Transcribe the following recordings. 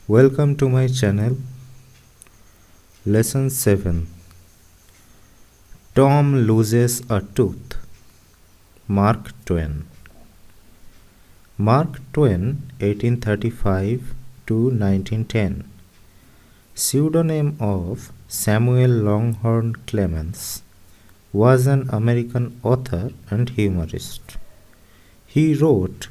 Welcome to my channel. Lesson 7. Tom loses a tooth. Mark Twain. Mark Twain, 1835 to 1910. Pseudonym of Samuel Longhorn Clemens, was an American author and humorist. He wrote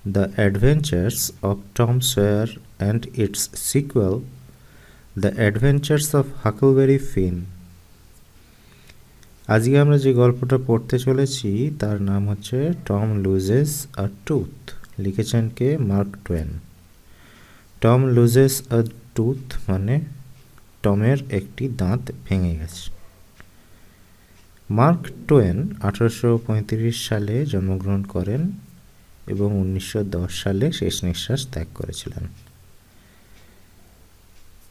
The Adventures of Tom Sawyer and its sequel, The Adventures of Huckleberry Finn. আজকে আমরা যে গল্পটা পড়তে চলেছি তার নাম হচ্ছে Tom loses a tooth. লিখেছেন কে? Mark Twain. Tom loses a tooth মানে টমের একটি দাঁত ভেঙে গেছে। মার্ক টোয়েন 1835 সালে জন্মগ্রহণ করেন এবং 1910 সালে শেষ নিঃশ্বাস ত্যাগ করেছিলেন।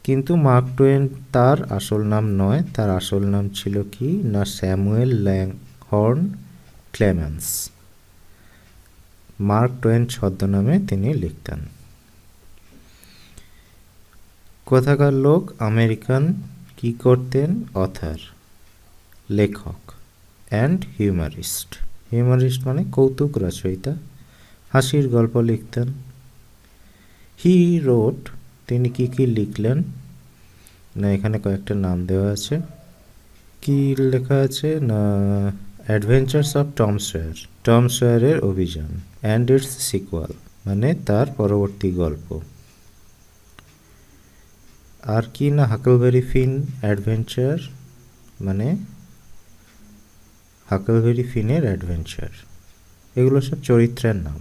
কিন্তু মার্ক টোয়েন তার আসল নাম নয়, তার আসল নাম ছিল কি না স্যামুয়েল ল্যাংহর্ন ক্লেমেন্স। মার্ক টোয়েন ছদ্মনামে তিনি লিখতেন। কোথাকার লোক? আমেরিকান। কি করতেন? অথার, লেখক, অ্যান্ড হিউমারিস্ট। হিউমারিস্ট মানে কৌতুক রচয়িতা, হাসির গল্প লিখতেন। হি রোট, তিনি কি কি লিখলেন? না এখানে কয়েকটা নাম দেওয়া আছে। কি লেখা আছে? না adventures of Tom Sawyer, Tom সয়ারের অভিযান, অ্যান্ড ইটস সিকুয়াল মানে তার পরবর্তী গল্প। আর কি না হাকলবেরি ফিন অ্যাডভেঞ্চার মানে হাকলবেরি ফিনের অ্যাডভেঞ্চার। এগুলো সব চরিত্রের নাম।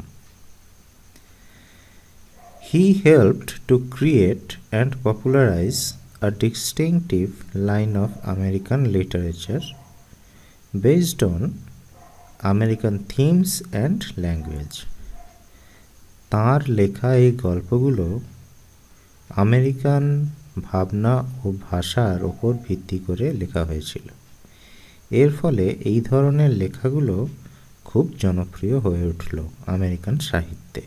He helped to create and popularize a distinctive line of American literature based on American themes and language. তাঁর লেখা এই গল্পগুলো আমেরিকান ভাবনা ও ভাষার ওপর ভিত্তি করে লেখা হয়েছিল। এর ফলে এই ধরনের লেখাগুলো খুব জনপ্রিয় হয়ে উঠল আমেরিকান সাহিত্যে।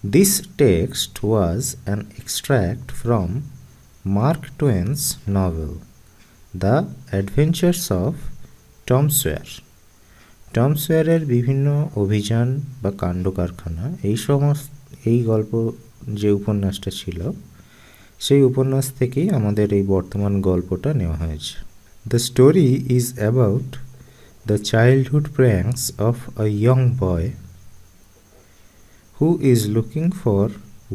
This text was an extract from Mark Twain's novel, The Adventures of Tom Sawyer. Tom সয়ারের বিভিন্ন অভিযান বা কাণ্ডকারখানা এই গল্প যে উপন্যাসটা ছিল সেই উপন্যাস থেকেই আমাদের এই বর্তমান গল্পটা নেওয়া হয়েছে। The story is about the childhood pranks of a young boy who is looking for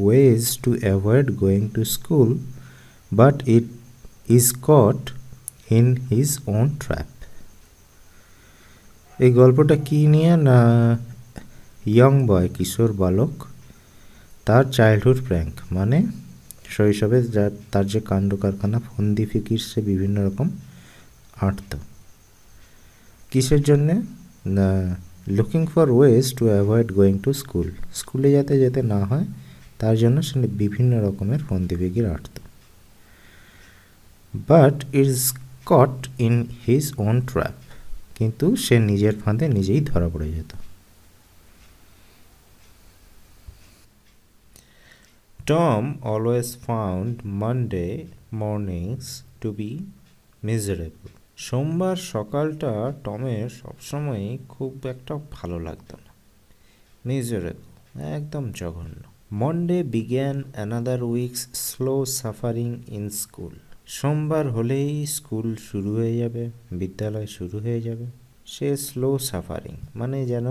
ways to avoid going to school, but it is caught in his own trap. এই গল্পটা কি নিয়ে? না ইয়ং বয়, কিশোর বালক, তার চাইল্ডহুড প্র্যাঙ্ক মানে শৈশবে তার যে কাণ্ড কারখানা ফন্দি ফিকির সে বিভিন্ন রকম আঁটত। কিসের জন্যে? না looking for ways to avoid going to school, স্কুলে যাতে যেতে না হয় তার জন্য সে বিভিন্ন রকমের ফন্দি ফিকির আঁটত। But is caught in his own trap, কিন্তু সে নিজের ফাঁদে নিজেই ধরা পড়ে যেত। Tom always found Monday mornings to be miserable. সোমবার সকালটা টমের সবসময়ই খুব একটা ভালো লাগতো না। মিজারেবল একদম জঘন্য। Monday began another weeks slow suffering in school. সোমবার হলেই স্কুল শুরু হয়ে যাবে, বিদ্যালয় শুরু হয়ে যাবে। সে স্লো সাফারিং মানে যেন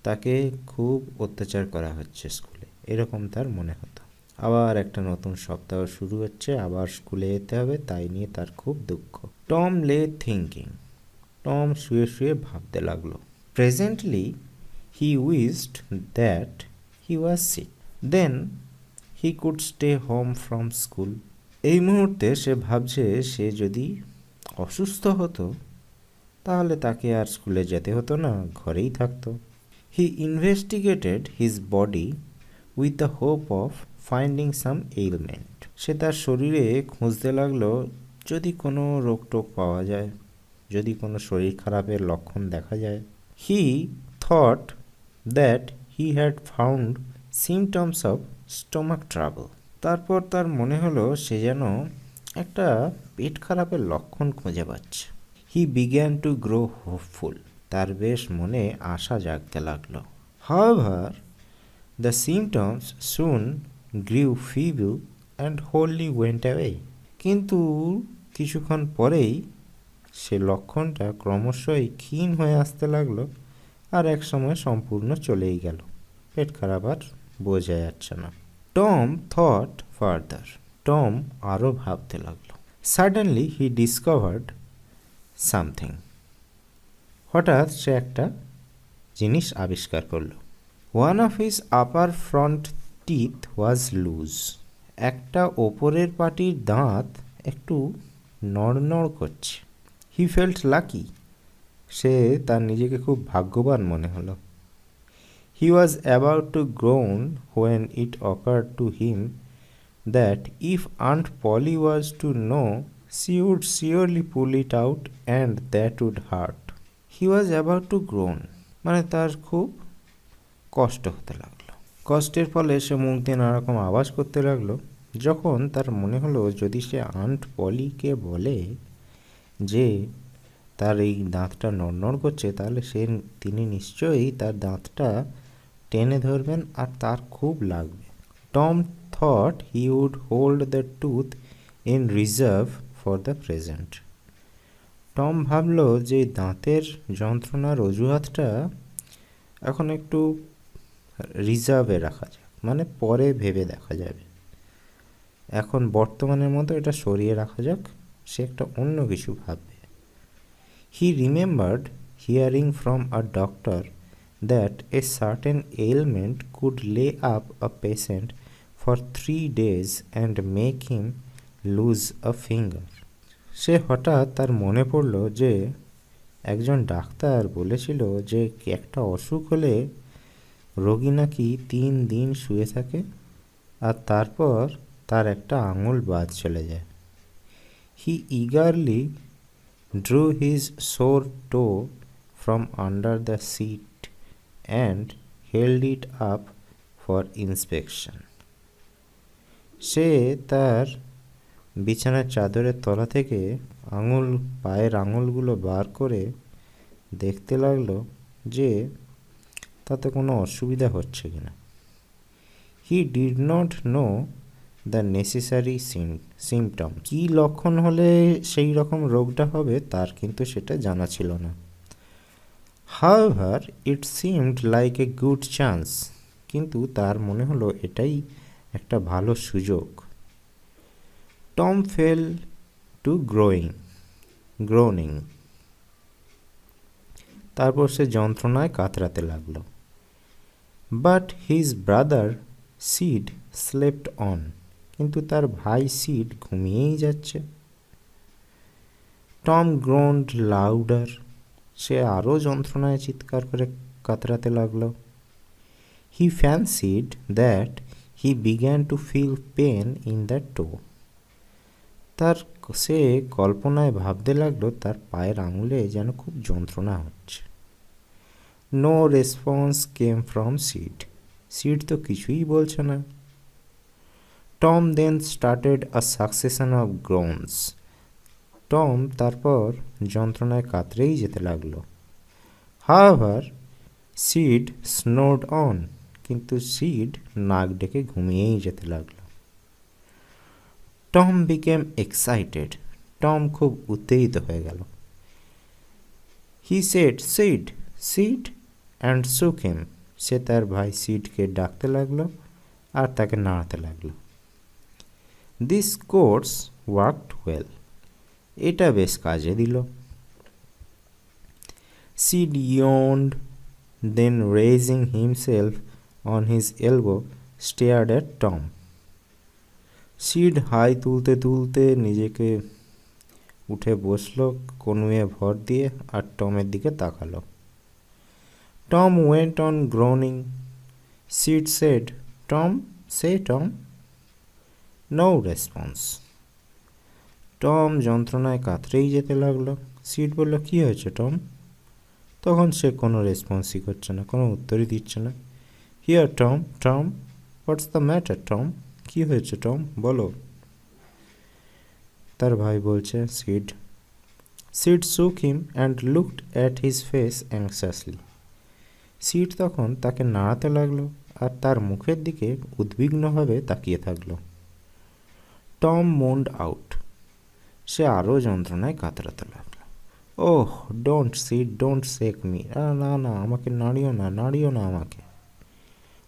তাকে খুব অত্যাচার করা হচ্ছে স্কুলে, এরকম তার মনে হতো। আবার একটা নতুন সপ্তাহ শুরু হচ্ছে, আবার স্কুলে যেতে হবে, তাই নিয়ে তার খুব দুঃখ। টম লে থিঙ্কিং, টম শুয়ে শুয়ে ভাবতে লাগলো। Presently he wished that he was sick, then he could stay home from school. এই মুহূর্তে সে ভাবছে সে যদি অসুস্থ হতো তাহলে তাকে আর স্কুলে যেতে হতো না, ঘরেই থাকতো। He investigated his body with the hope of finding some ailment. সে তার শরীরে খুঁজতে লাগলো যদি কোনো রোগ টোগ পাওয়া যায়, যদি কোনো শরীর খারাপের লক্ষণ দেখা যায়। He thought that he had found symptoms of stomach trouble. তারপর তার মনে হলো সে যেন একটা পেট খারাপের লক্ষণ খুঁজে পাচ্ছে। হি বিগ্যান টু গ্রো হোপফুল। তার বেশ মনে আশা জাগতে লাগলো। However the symptoms soon গ্রিউ feeble and wholly went away. কিন্তু কিছুক্ষণ পরেই সে লক্ষণটা ক্রমশই ক্ষীণ হয়ে আসতে লাগলো আর এক সময় সম্পূর্ণ চলেই গেল। পেট খারাপ আর বোঝা যাচ্ছে না। Tom thought further. টম আরও ভাবতে লাগলো। Suddenly he discovered something. হঠাৎ সে একটা জিনিস আবিষ্কার করলো। One of his upper front teeth was loose. একটা ওপরের পাটির দাঁত একটু নড়নড় করছে। He felt lucky. সে তার নিজেকে খুব ভাগ্যবান মনে হলো। He was about to groan when it occurred to him that if Aunt Polly was to know she would surely pull it out and that would hurt. He was about to groan. মানে তার খুব কষ্ট হতে লাগলো। কষ্টের ফলে সে মুখ দিয়ে নানারকম আওয়াজ করতে লাগলো। যখন তার মনে হলো যদি সে আন্ট পলিকে বলে যে তার এই দাঁতটা নড়নড় করছে, তাহলে তিনি নিশ্চয়ই তার দাঁতটা টেনে ধরবেন আর তার খুব লাগবে। Tom thought he would hold the tooth in reserve for the present. Tom ভাবল যে দাঁতের যন্ত্রণার অজুহাতটা এখন একটু রিজার্ভে রাখা যাক, মানে পরে ভেবে দেখা যাবে। এখন বর্তমানের মতো এটা সরিয়ে রাখা যাক, সে একটা অন্য কিছু ভাববে। He remembered hearing from a doctor that a certain ailment could lay up a patient for 3 days and make him lose a finger. সে হঠাৎ তার মনে পড়ল যে একজন ডাক্তার বলেছিল যে একটা অসুখ হলে রোগী নাকি 3 দিন শুয়ে থাকে আর তারপর তার একটা আঙুল বাদ চলে যায়। হি eagerly drew his sore toe from under the seat and held it up for inspection. সে তার বিছানার চাদরের তলা থেকে পায়ের আঙুলগুলো বার করে দেখতে লাগলো যে তাতে কোনো অসুবিধা হচ্ছে কিনা। He did not know the necessary symptom. কী লক্ষণ হলে সেই রকম রোগটা হবে তার কিন্তু সেটা জানা ছিল না। However it seemed like a good chance. কিন্তু তার মনে হলো এটাই একটা ভালো সুযোগ। Tom fail to Groening. তারপর সে যন্ত্রণায় কাতরাতে লাগলো। But his brother seed slept on. কিন্তু তার ভাই সিড ঘুমিয়েই যাচ্ছে। Tom groaned louder. সে আরও যন্ত্রণায় চিৎকার করে কাতরাতে লাগলো। He fancied that he began to feel pain in the toe. সে কল্পনায় ভাবতে লাগলো তার পায়ের আঙুলে যেন খুব যন্ত্রণা হচ্ছে। No response came from Sid. Sid তো কিছুই বলছে না। Tom then started a succession of groans. Tom তারপর যন্ত্রণায় কাতরেই যেতে লাগলো। However Sid snored on. কিন্তু সিড নাক ডেকে ঘুমিয়েই যেতে লাগলো। Tom became excited. টম খুব উত্তেজিত হয়ে গেল। He said seed seed and শুক হিম। সে তার ভাই সিডকে ডাকতে লাগলো আর তাকে নাড়াতে লাগলো। This course worked well. এটা বেশ কাজে দিল। Seed yawned, then raising himself on his elbow stared at Tom. Sid হাই তুলতে তুলতে নিজেকে উঠে বসলো কনুয়ে ভর দিয়ে আর টমের দিকে তাকালো। Tom went on groaning. Sid said, Tom, say Tom. No response. Tom যন্ত্রণায় কাতরেই যেতে লাগলো। সিড বলল, কী হয়েছে টম? তখন সে কোনো রেসপন্সই করছে না, কোনো উত্তরই দিচ্ছে না। Here Tom, Tom, what's the matter Tom? কি হয়েছে টম, বলো। তার ভাই বলছে, seed. Seed shook him and looked at his face anxiously. Seed তখন তাকে নাড়াতে লাগলো আর তার মুখের দিকে উদ্বিগ্নভাবে তাকিয়ে থাকলো। Tom moaned out. সে আরও যন্ত্রণায় কাতরাতে লাগলো। Oh, don't Sid, don't shake me. না না, আমাকে নাড়িও না, নাড়িও না আমাকে।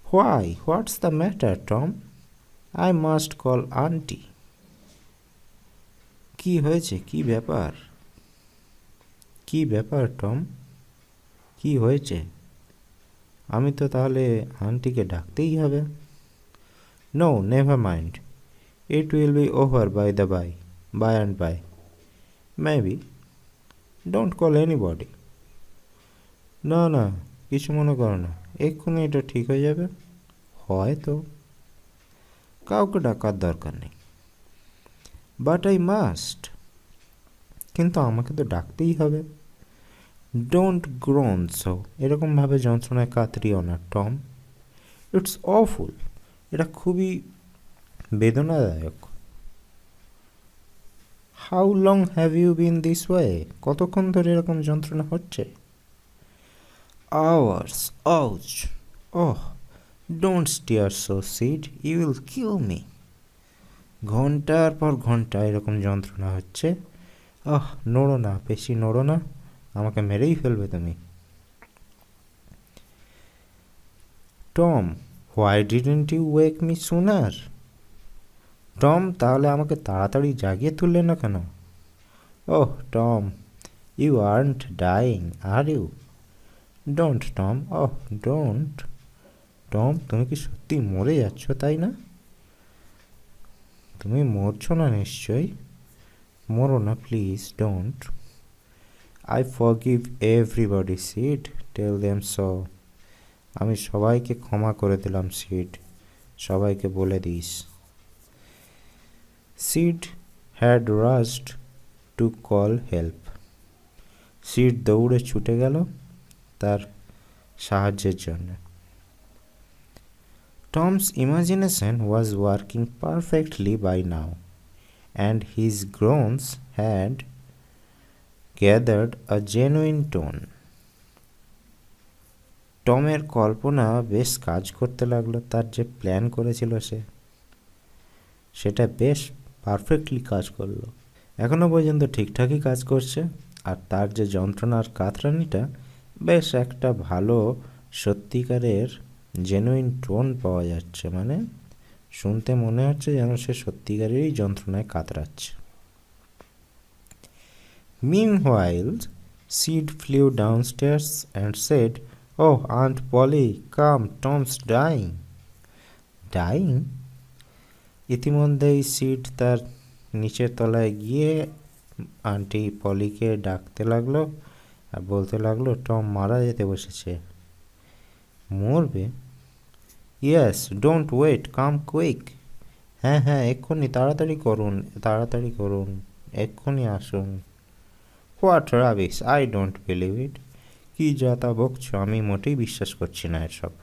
Why, what's the matter Tom? I must call auntie. কি হয়েছে, কি ব্যাপার? কি ব্যাপার টম, কি হয়েছে? আমি তো তাহলে আন্টিকে ডাকতেই হবে। No, never mind, it will be over by and by, maybe. Don't call anybody. না না, কিছু মনে করো না, এক্ষুনি এটা ঠিক হয়ে যাবে। হয়তো। কাউকে ডাকার দরকার নেই। বাট আই মাস্ট, কিন্তু আমাকে তো ডাকতেই হবে। ডোন্ট গ্রোন সো, এরকমভাবে যন্ত্রণায় কাতরিও না টম। ইটস অফুল, এটা খুবই বেদনাদায়ক। How long have you been this way? কতক্ষণ ধরে এরকম যন্ত্রণা হচ্ছে? Hours, ouch. Oh, don't stare so Sid, you will kill me. ঘন্টার পর ঘন্টা এরকম যন্ত্রণা হচ্ছে। নড়ো না, বেশি নড়ো না, আমাকে মেরেই ফেলবে তুমি। Tom, why didn't you wake me sooner? Tom, তাহলে আমাকে তাড়াতাড়ি জাগিয়ে তুললে না কেন? Oh Tom, you aren't dying are you? Don't Tom, oh don't. Tom, তুমি কি সত্যি মরে যাচ্ছ, তাই না? তুমি মরছো না নিশ্চয়ই? মরো না please, don't. I forgive everybody Sid, tell them so. আমি সবাইকে ক্ষমা করে দিলাম সিড, সবাইকে বলে দিস। Sid had rushed to call help. Sid দৌড়ে ছুটে গেল তার সাহায্যের জন্য। Tom's imagination was working perfectly by now, and his groans had gathered a genuine tone. টমের কল্পনা বেশ কাজ করতে লাগলো। তার যে প্ল্যান করেছিল সেটা বেশ পারফেক্টলি কাজ করলো। এখনও পর্যন্ত ঠিকঠাকই কাজ করছে। আর তার যে যন্ত্রণার কাতরানিটা বেশ একটা ভালো সত্যিকারের জেনুইন টোন পাওয়া যাচ্ছে, মানে শুনতে মনে হচ্ছে যেন সে সত্যিকারেরই যন্ত্রণায় কাতরাচ্ছে। Meanwhile, Sid flew downstairs and said, "Oh, Aunt Polly, come, Tom's dying." Dying? ইতিমধ্যেই সিড তার নিচের তলায় গিয়ে আন্টি পলিকে ডাকতে লাগলো আর বলতে লাগলো, টম মারা যেতে বসেছে। মরবে? Yes, don't wait, come quick. হ্যাঁ হ্যাঁ, এক্ষুনি, তাড়াতাড়ি করুন, তাড়াতাড়ি করুন, এক্ষুনি আসুন। What rubbish, I don't believe it. কী যা তা বকছো, আমি মোটেই বিশ্বাস করছি না এসব।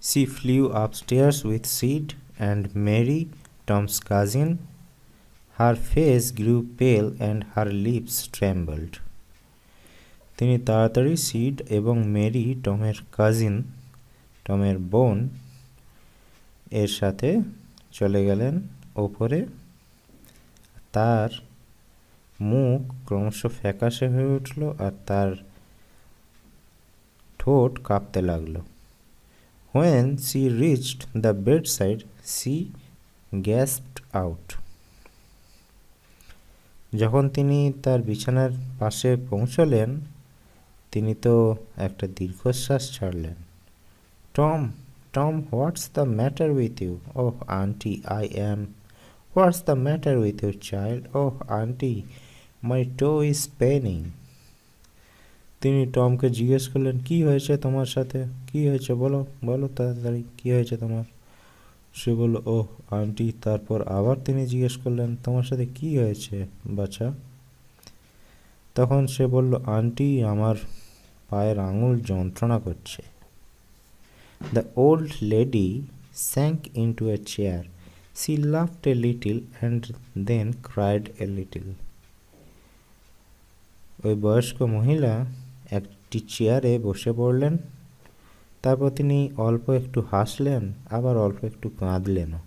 She flew upstairs with Sid and Mary, Tom's cousin. Her face grew pale and her lips trembled. তিনি তাড়াতাড়ি সিড এবং মেরি, টমের কাজিন, টমের বোন, এর সাথে চলে গেলেন ওপরে। তার মুখ ক্রমশ ফ্যাকাশে হয়ে উঠল আর তার ঠোঁট কাঁপতে লাগলো। When she reached the bedside, she gasped out. যখন তিনি তার বিছানার পাশে পৌঁছলেন, তিনি তো একটা দীর্ঘশ্বাস ছাড়লেন। Tom, Tom, what's the matter with you? Oh auntie, I am. What's the matter with you child? Oh auntie, my toe is paining. তিনি টমকে জিজ্ঞেস করলেন, কি হয়েছে তোমার সাথে? কি হয়েছে বলো, বলো তাড়াতাড়ি, কি হয়েছে তোমার? সে বলল, ওহ আন্টি। তারপর আবার তিনি জিজ্ঞেস করলেন, তোমার সাথে কি হয়েছে বাচ্চা? তখন সে বলল, আন্টি, আমার পায়ের আঙুল যন্ত্রণা করছে। The old lady sank into a chair. She laughed a little and then cried a little. ওই বয়স্ক মহিলা একটি চেয়ারে বসে পড়লেন। তারপর তিনি অল্প একটু হাসলেন, আবার অল্প একটু কাঁদলেনও।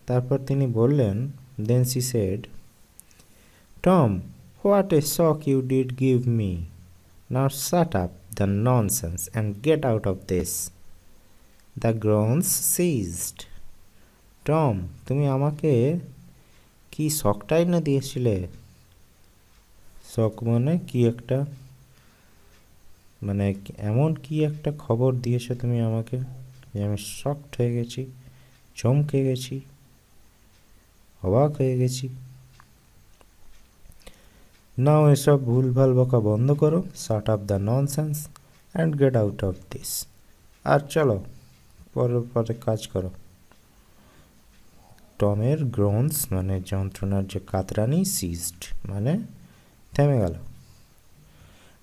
তারপর তিনি বললেন, then she said, Tom, what a shock you did give me. Now shut up the nonsense and get out of this. The groans ceased. Tom, তুমি আমাকে কি শকটাই না দিয়েছিলে? শক মানে কি একটা, মানে এমন কি একটা খবর দিয়েছো তুমি আমাকে যে আমি শকড হয়ে গেছি, চমকে গেছি, অবাক হয়ে গেছি। নাও এসব ভুলভাল বকা বন্ধ করো, shut up the nonsense and get out of this. আর চলো পরে কাজ করো। টমের গ্রোনস মানে যন্ত্রণার যে কাতরানি, সিজড মানে থেমে গেল।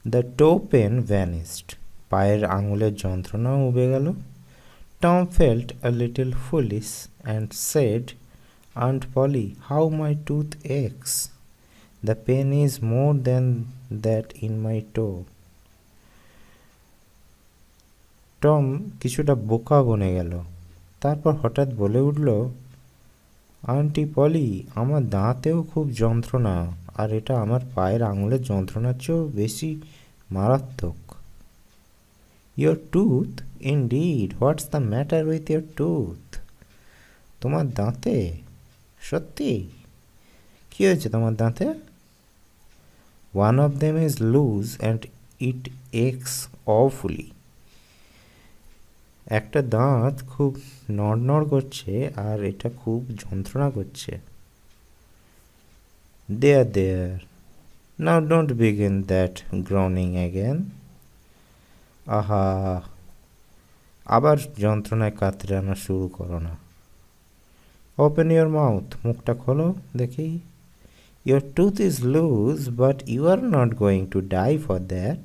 দ্য টো পেন ভ্যানিসড, পায়ের আঙুলের যন্ত্রণাও উবে গেল। Tom felt a little foolish and said, Aunt Polly, how my tooth aches. The pain is more than that in my toe. Tom কিছুটা বোকা বনে গেল। তারপর হঠাৎ বলে উঠল, আন্টি পলি, আমার দাঁতেও খুব যন্ত্রণা, আর এটা আমার পায়ের আঙুলের যন্ত্রণার চেয়েও বেশি মারাত্মক। Your tooth? Indeed, what's the matter with your tooth? তোমার দাঁতে? সত্যি? কি হয়েছে তোমার দাঁতে? One of them is loose and it aches awfully. একটা দাঁত খুব নড়নড় করছে আর এটা খুব যন্ত্রণা করছে। There. Now don't begin that groaning again. আহা, আবার যন্ত্রণায় কাতরানো শুরু করো না। Open your mouth, মুখটা খোলো দেখি। Your tooth is loose, but you are not going to die for that.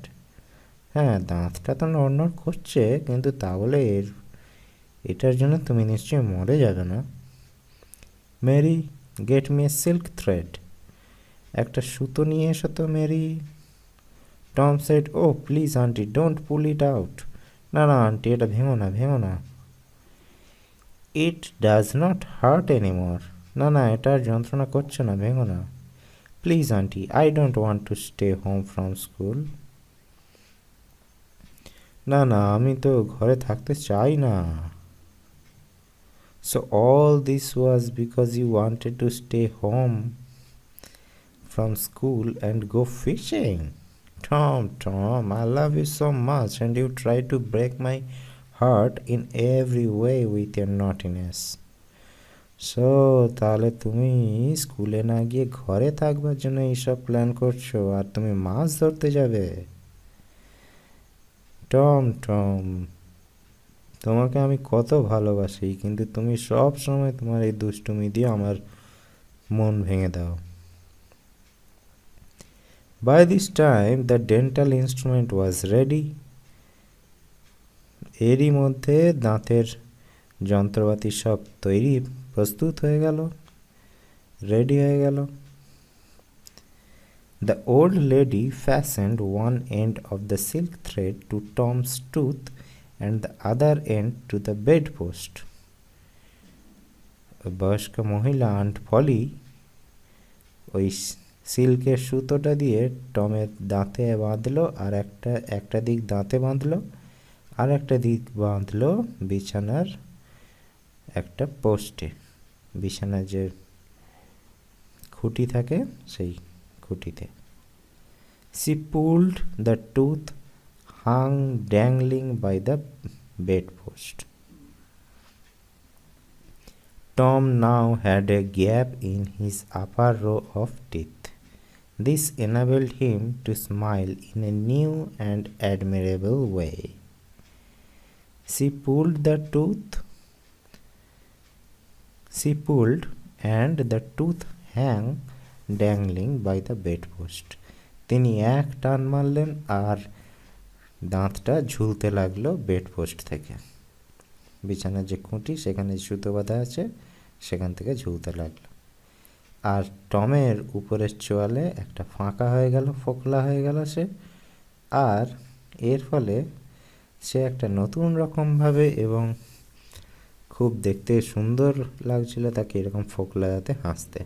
হ্যাঁ, দাঁতটা তো নড়নড় করছে, কিন্তু তাহলে এটার জন্য তুমি নিশ্চয়ই মরে যাবে না। Mary, get me a silk thread. একটা সুতো নিয়ে এসো তো Mary. Tom said, oh please auntie, don't pull it out. না আন্টি, এটা ভেঙো না। It does not hurt anymore. না এটা যন্ত্রণা করছে না, ভেঙো না। Please auntie, I don't want to stay home from school. না আমি তো ঘরে থাকতে চাই না। So all this was because you wanted to stay home from school and go fishing. Tom, I love you so much and you try to break my heart in every way with your naughtiness. So তাহলে তুমি স্কুলে না গিয়ে ঘরে থাকবার জন্য এইসব plan করছো, আর তুমি মাছ ধরতে যাবে। টম, তোমাকে আমি কত ভালোবাসি, কিন্তু তুমি সব সময় তোমার এই দুষ্টুমি দিয়ে আমার মন ভেঙে দাও। By this time the dental instrument was ready. এরই মধ্যে দাঁতের যন্ত্রপাতি সব প্রস্তুত হয়ে গেল, রেডি হয়ে গেল। The old lady fastened one end of the silk thread to Tom's tooth and the other end to the bedpost. বয়স্ক মহিলা আন্ট পলি ওই সিল্কের সুতোটা দিয়ে টমের দাঁতে বাঁধলো, আর একটা দিক দাঁতে বাঁধলো, আর একটা দিক বাঁধলো বিছানার একটা পোস্টে। বিছানার যে খুঁটি থাকে সেই খুঁটিতে। She pulled the tooth hung dangling by the bedpost. Tom now had a gap in his upper row of teeth. This enabled him to smile in a new and admirable way. She pulled and the tooth hung dangling by the bedpost. তিনি এক টান মারলেন আর দাঁতটা ঝুলতে লাগলো bed post থেকে, বিছানার যে খুঁটি সেখানে সুতো বাঁধা আছে সেখান থেকে ঝুলতে লাগলো। আর টমের উপরের চোয়ালে একটা ফাঁকা হয়ে গেল, ফোকলা হয়ে গেল সে। আর এর ফলে সে একটা নতুন রকমভাবে এবং খুব দেখতে সুন্দর লাগছিল তাকে এরকম ফোকলা যাতে হাসতে।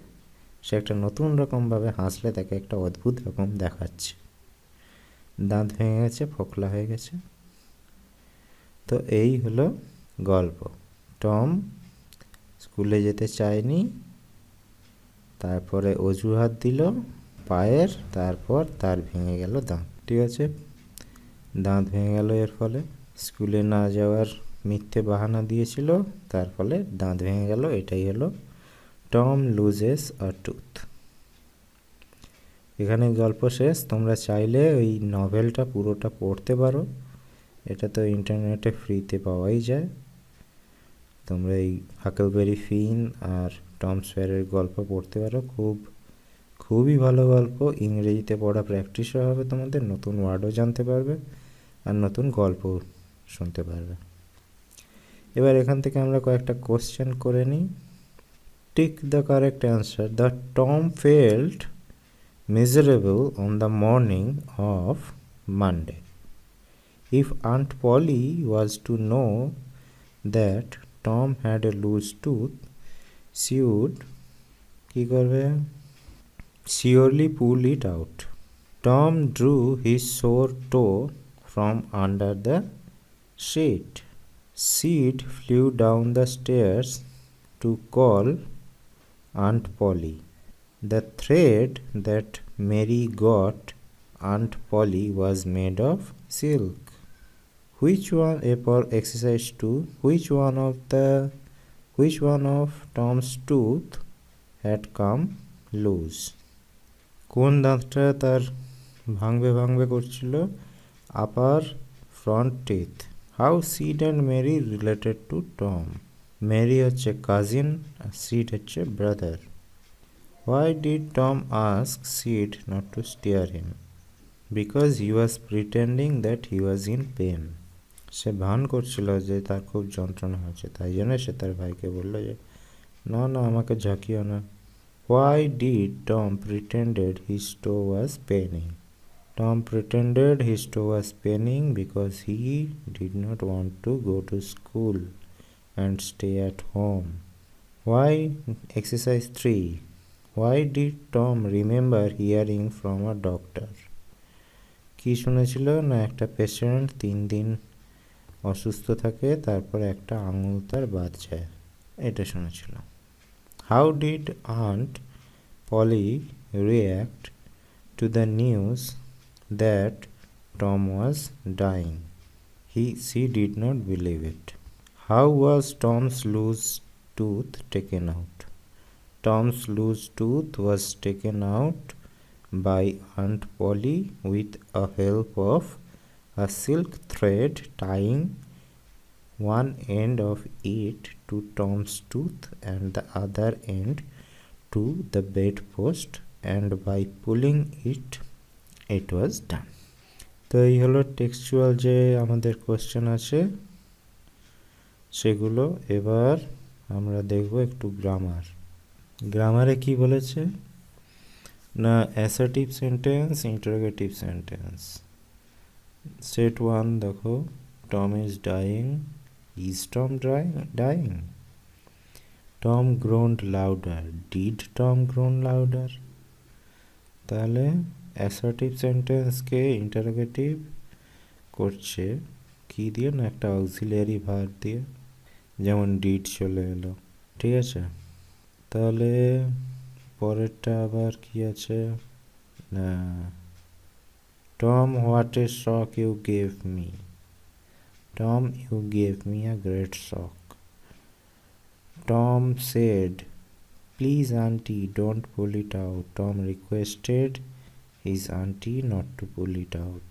সে একটা নতুন রকমভাবে হাসলে তাকে একটা অদ্ভুত রকম দেখাচ্ছে। দাঁত ভেঙে গেছে, ফোকলা হয়ে গেছে। তো এই হলো গল্প। টম স্কুলে যেতে চায়নি, তারপরে অজুহাত দিল পায়ের, তারপর তার ভেঙে গেল দাঁত। ঠিক আছে, দাঁত ভেঙে গেল এর ফলে। স্কুলে না যাওয়ার মিথ্যে বাহানা দিয়েছিল, তার ফলে দাঁত ভেঙে গেল। এটাই হলো টম লুজেস আ টুথ। এখানে গল্প শেষ। তোমরা চাইলে ওই নভেলটা পুরোটা পড়তে পারো, এটা তো ইন্টারনেটে ফ্রিতে পাওয়াই যায়। তোমরা এই হাকলবেরি ফিন আর টম সয়ারের গল্প পড়তে পারো, খুবই ভালো গল্প। ইংরেজিতে পড়া প্র্যাকটিসও হবে, তোমাদের নতুন ওয়ার্ডও জানতে পারবে আর নতুন গল্প শুনতে পারবে। এবার এখান থেকে আমরা কয়েকটা কোশ্চেন করে নিই। Tick the correct answer. The Tom felt miserable on the morning of Monday. If Aunt Polly was to know that Tom had a loose tooth, she would কি করবে? Surely pull it out. Tom drew his sore toe from under the sheet. Sid flew down the stairs to call Aunt Polly. The thread that Mary got Aunt Polly was made of silk. Which one, for exercise 2, which one of Tom's tooth had come loose? কোন দাঁতটা তার ভাঙবে করছিল? Upper front teeth. How Sid and Mary related to Tom? Mary হচ্ছে cousin আর Sid হচ্ছে brother. Why did Tom ask Sid not to steer him? Because he was pretending that he was in pain. সে ভান করছিল যে তার খুব যন্ত্রণা হচ্ছে, তাই জন্য সে তার ভাইকে বলল যে না আমাকে ঝাঁকিও না। Why did Tom pretended his toe was paining? Tom pretended his toe was paining because he did not want to go to school and stay at home. Why? Exercise 3. Why did Tom remember hearing from a doctor? কি শুনেছিল? না একটা patient 3 দিন অসুস্থ থাকে, তারপর একটা আঙুল তার বাদ যায়, এটা শুনেছিল। How did Aunt Polly react to the news that Tom was dying? She did not believe it. How was Tom's loose tooth taken out? Tom's loose tooth was taken out by Aunt Polly with a help of a silk thread tying one end of it to Tom's tooth and the other end to the bedpost, and by pulling it, it was done. তো এই হলো textual যে আমাদের question আছে সেগুলো। এবার আমরা দেখব একটু গ্রামার। গ্রামারে কি বলেছে না, assertive sentence, interrogative sentence. Set 1 দেখো, Tom is dying. Is Tom dying? Tom groaned louder. Did Tom groan louder? তাহলে অ্যাসার্টিভ সেন্টেন্সকে ইন্টারোগেটিভ করছে কি দিয়ে? না একটা অক্সিলিয়ারি ভার্ব দিয়ে, যেমন ডিড চলে এলো। ঠিক আছে, তাহলে পরেরটা আবার কি আছে না, Tom what a shock you gave me. Tom you gave me a great shock. Tom said please auntie don't pull it out. Tom requested his auntie not to pull it out.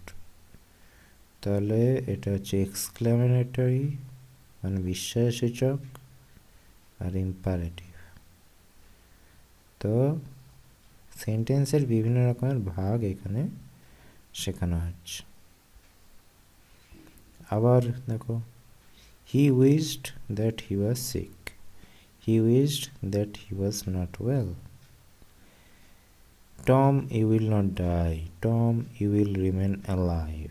তাহলে এটা হচ্ছে exclamatory মানে বিস্ময়সূচক আর imperative. তো সেন্টেন্সের বিভিন্ন রকমের ভাগ এখানে শেখানো হচ্ছে। আবার দেখো, he wished that he was sick, he wished that he was not well. Tom you will not die, Tom you will remain alive.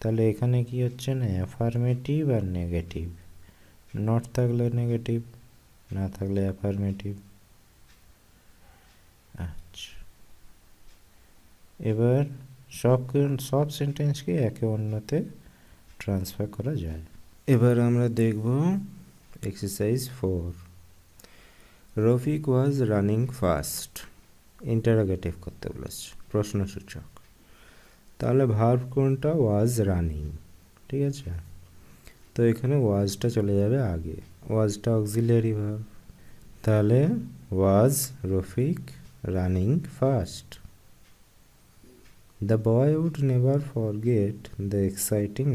তাহলে এখানে কি হচ্ছে না, অ্যাফার্মেটিভ আর নেগেটিভ। নট থাকলে নেগেটিভ, না থাকলে অ্যাফার্মেটিভ। আচ্ছা, এবার সব সেন্টেন্সকে একে অন্যতে ট্রান্সফার করা যায়। এবার আমরা দেখব exercise 4। Rafiq was running fast, interrogative করতে বলেছে, প্রশ্নসূচক। তাহলে ভার্ব কোনটা, ওয়াজ রানিং, ঠিক আছে। তো এখানে ওয়াজটা চলে যাবে আগে, ওয়াজটা অক্সিলিয়ারি ভার্ব। তাহলে was Rafiq running fast. The boy would never forget the exciting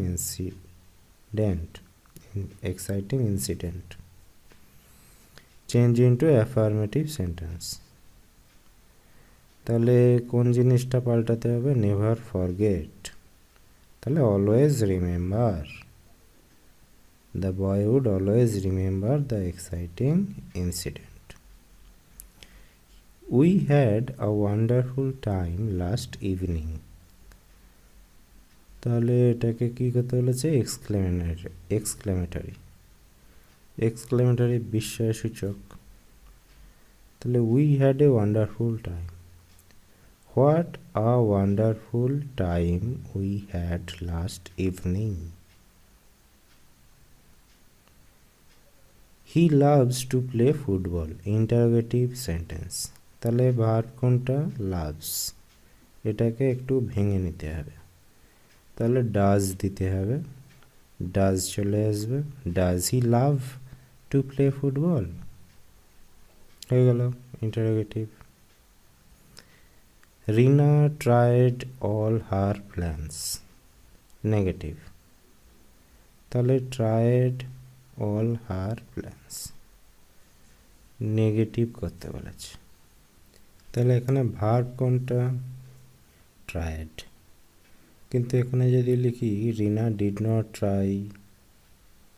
incident. Change into affirmative sentence. তাহলে কোন জিনিসটা পাল্টাতে হবে, নেভার ফরগেট, তাহলে always remember. The boy would always remember the exciting incident. We had a wonderful time last evening. তাহলে এটাকে কী করতে বলেছে, এক্সক্লেমেটারি বিস্ময়সূচক। তাহলে we had a wonderful time, what a wonderful time we had last evening. He loves to play football, interrogative sentence. তাহলে verb কোনটা, loves, এটাকে একটু ভেঙে নিতে হবে। তাহলে ডাজ দিতে হবে, ডাজ চলে আসবে, does he love to play football, হয়ে গেল interrogative. Rina tried all her plans, negative. তাহলে tried all her plans, negative করতে বলেছে। তাহলে এখানে ভার্ব কোনটা, ট্রাইড। কিন্তু এখানে যদি লিখি রিনা ডিড নট ট্রাই,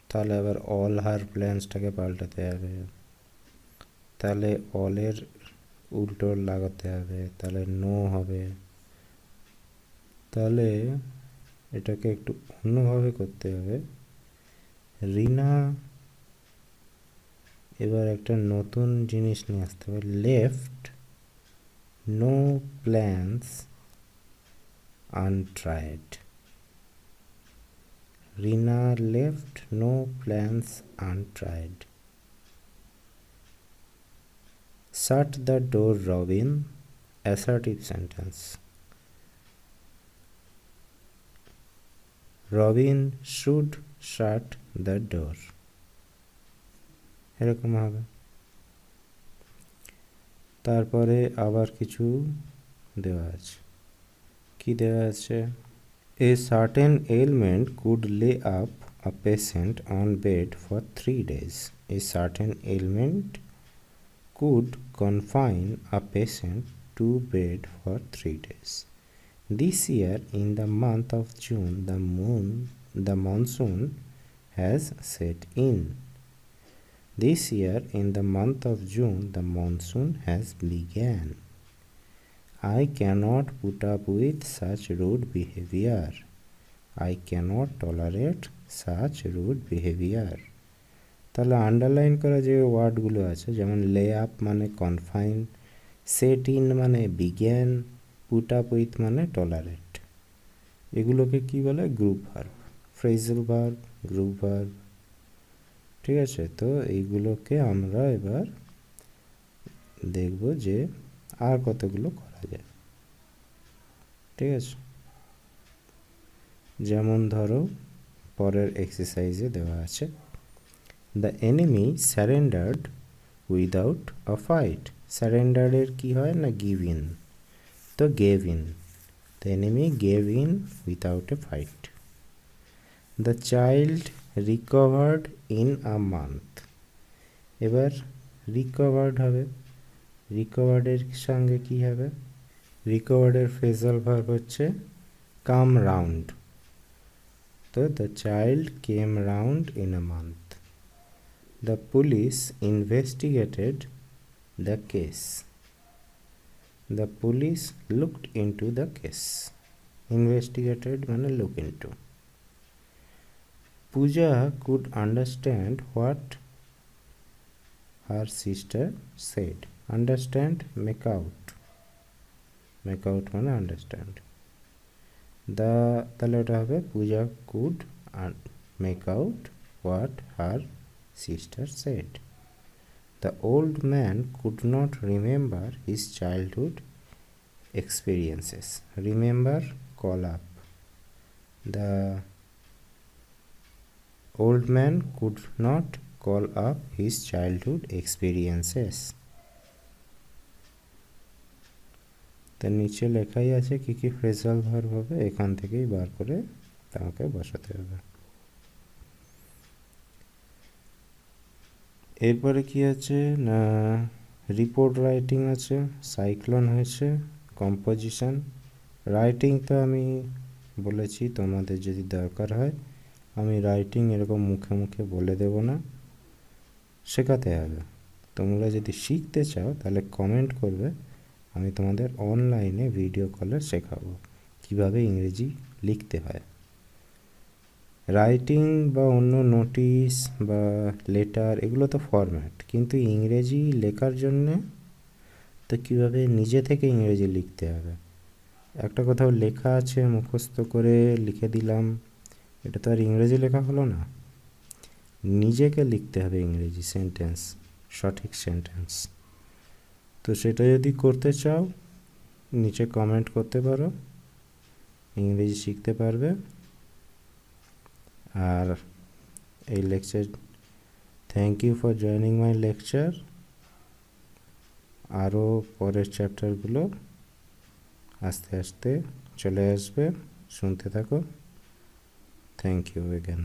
তাহলে আবার অল হার প্ল্যান্সটাকে পাল্টাতে হবে, তাহলে অলের উল্টো লাগাতে হবে, তাহলে নো হবে। তাহলে এটাকে একটু অন্যভাবে করতে হবে। রিনা এবার একটা নতুন জিনিস নিয়ে আসতে হবে, left no plans untried. Rina left no plans untried. Shut the door, Robin, assertive sentence. Robin should shut the door, এরকম হবে। তারপরে আবার কিছু দেওয়া আছে, কি দেওয়া আছে, a certain ailment could lay up a patient on bed for 3 days. A certain ailment could confine a patient to bed for 3 days. This year, in the month of June, the monsoon has set in. This year, in the month of June, the monsoon has begun. I cannot put up with such rude behavior. I cannot tolerate such rude behavior. তাহলে underline করা যে ওয়ার্ডগুলো আছে, যেমন লে up মানে confine, set in মানে বিজ্ঞান, পুট আপ উইথ মানে টলারেট, এগুলোকে কি বলে, group verb, phrasal verb, group verb, ঠিক আছে। তো এইগুলোকে আমরা এবার দেখব যে আর কতগুলো করা যায়, ঠিক আছে। যেমন ধরো পরের এক্সারসাইজে দেওয়া আছে, the enemy surrendered without a fight. স্যারেন্ডারের কি হয় না, গিভ ইন, তো gave in, the enemy gave in without a fight. The child recovered in a month, এবার রিকভার্ড হবে, রিকভার্ডের সঙ্গে কি হবে, রিকভার্ডের ফ্রেজাল ভার্ব হচ্ছে কাম রাউন্ড, তো the child came round in a month. The police investigated the case. The police looked into the case. Investigated মানে look into. Puja could understand what her sister said. Understand make out. Make out মানে understand. The তাহলে ওটা হবে Puja could make out what her sister said. The old man could not remember his childhood experiences. Remember, call up. The old man could not call up his childhood experiences. তার নিচে লেখাই আছে কি কি phrasal verb হবে, এখান থেকেই বার করে তাকে বসাতে হবে। এরপরে কি আছে না, রিপোর্ট রাইটিং আছে, সাইক্লোন হয়েছে, কম্পোজিশন। রাইটিং তো আমি বলেছি তোমাদের যদি দরকার হয় আমি রাইটিং এরকম মুখে মুখে বলে দেব না, শেখাতে হবে। তোমরা যদি শিখতে চাও তাহলে কমেন্ট করবে, আমি তোমাদের অনলাইনে ভিডিও কলে শেখাবো কিভাবে ইংরেজি লিখতে হয়। রাইটিং বা অন্য নোটিশ বা লেটার এগুলো তো ফরম্যাট, কিন্তু ইংরেজি লেখার জন্যে তো কীভাবে নিজে থেকে ইংরেজি লিখতে হবে। একটা কোথাও লেখা আছে মুখস্থ করে লিখে দিলাম, এটা তো আর ইংরেজি লেখা হলো না। নিজেকে লিখতে হবে ইংরেজি সেন্টেন্স, সঠিক সেন্টেন্স। তো সেটা যদি করতে চাও নিচে কমেন্ট করতে পারো, ইংরেজি শিখতে পারবে। আর এই lecture, thank you for joining my lecture. আরও পরের চ্যাপ্টারগুলো আস্তে আস্তে চলে আসবে, শুনতে থাকো। Thank you again.